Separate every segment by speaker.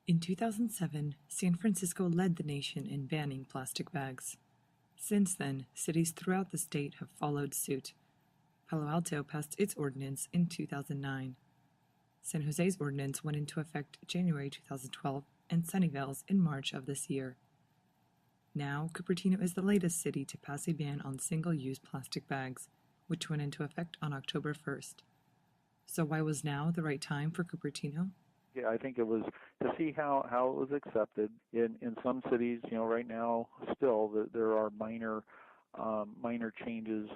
Speaker 1: In 2007, San Francisco led the nation in banning plastic bags. Since then, cities throughout the state have followed suit. Palo Alto passed its ordinance in 2009. San Jose's ordinance went into effect January 2012 and Sunnyvale's in March of this year. Now, Cupertino is the latest city to pass a ban on single-use plastic bags, which went into effect on October 1st. So why was now the right time for Cupertino?
Speaker 2: Yeah, I think it was to see how it was accepted in some cities. Right now still there are minor changes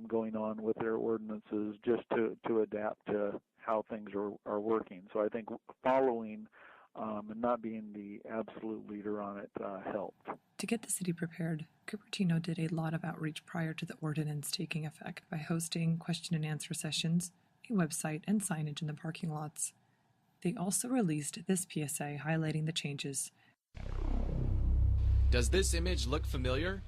Speaker 2: going on with their ordinances just to adapt to how things are working. So I think following and not being the absolute leader on it helped.
Speaker 1: To get the city prepared, Cupertino did a lot of outreach prior to the ordinance taking effect by hosting question and answer sessions, a website, and signage in the parking lots. They also released this PSA highlighting the changes.
Speaker 3: Does this image look familiar?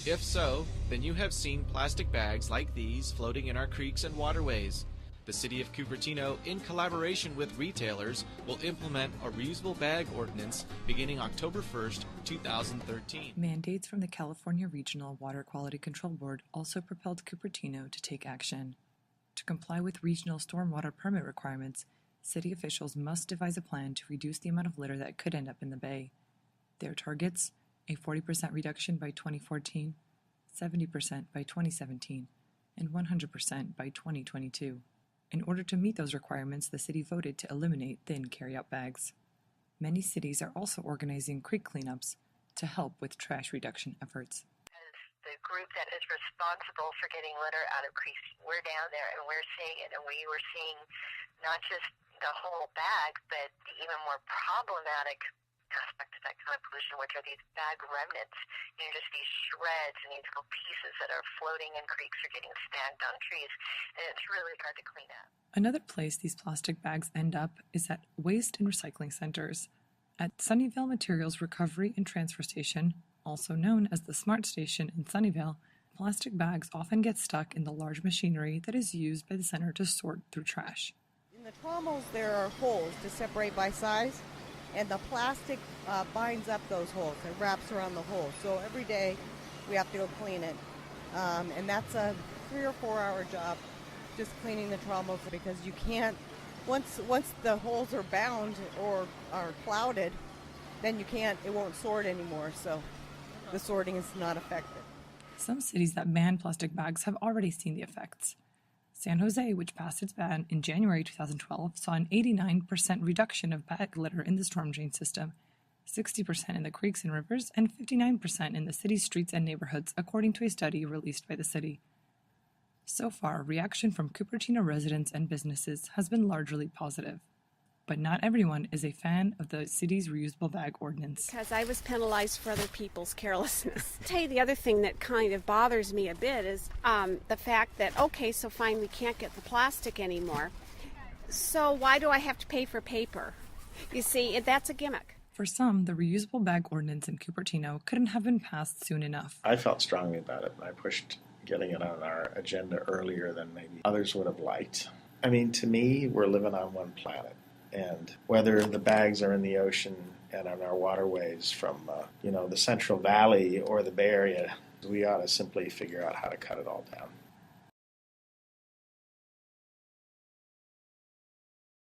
Speaker 3: If so, then you have seen plastic bags like these floating in our creeks and waterways. The City of Cupertino, in collaboration with retailers, will implement a reusable bag ordinance beginning October 1st, 2013.
Speaker 1: Mandates from the California Regional Water Quality Control Board also propelled Cupertino to take action. To comply with regional stormwater permit requirements, city officials must devise a plan to reduce the amount of litter that could end up in the bay. Their targets: a 40% reduction by 2014, 70% by 2017, and 100% by 2022. In order to meet those requirements, the city voted to eliminate thin carry-out bags. Many cities are also organizing creek cleanups to help with trash reduction efforts.
Speaker 4: As the group that is responsible for getting litter out of creeks, we're down there and we're seeing it, and we were seeing not just the whole bag, but the even more problematic aspect of that kind of pollution, which are these bag remnants, just these shreds and these little pieces that are floating in creeks or getting snagged on trees, and it's really hard to clean up.
Speaker 1: Another place these plastic bags end up is at waste and recycling centers. At Sunnyvale Materials Recovery and Transfer Station, also known as the Smart Station in Sunnyvale, plastic bags often get stuck in the large machinery that is used by the center to sort through trash.
Speaker 5: In the trommels, there are holes to separate by size, and the plastic binds up those holes. It wraps around the holes. So every day we have to go clean it. And that's a 3 or 4 hour job, just cleaning the trommels, because you can't, once the holes are bound or are clouded, then it won't sort anymore. So the sorting is not effective.
Speaker 1: Some cities that ban plastic bags have already seen the effects. San Jose, which passed its ban in January 2012, saw an 89% reduction of bag litter in the storm drain system, 60% in the creeks and rivers, and 59% in the city's streets and neighborhoods, according to a study released by the city. So far, reaction from Cupertino residents and businesses has been largely positive. But not everyone is a fan of the city's reusable bag ordinance.
Speaker 6: Because I was penalized for other people's carelessness. I'll tell you the other thing that kind of bothers me a bit is the fact that, okay, so fine, we can't get the plastic anymore. So why do I have to pay for paper? You see, that's a gimmick.
Speaker 1: For some, the reusable bag ordinance in Cupertino couldn't have been passed soon enough.
Speaker 7: I felt strongly about it, and I pushed getting it on our agenda earlier than maybe others would have liked. I mean, to me, we're living on one planet. And whether the bags are in the ocean and on our waterways from, the Central Valley or the Bay Area, we ought to simply figure out how to cut it all down.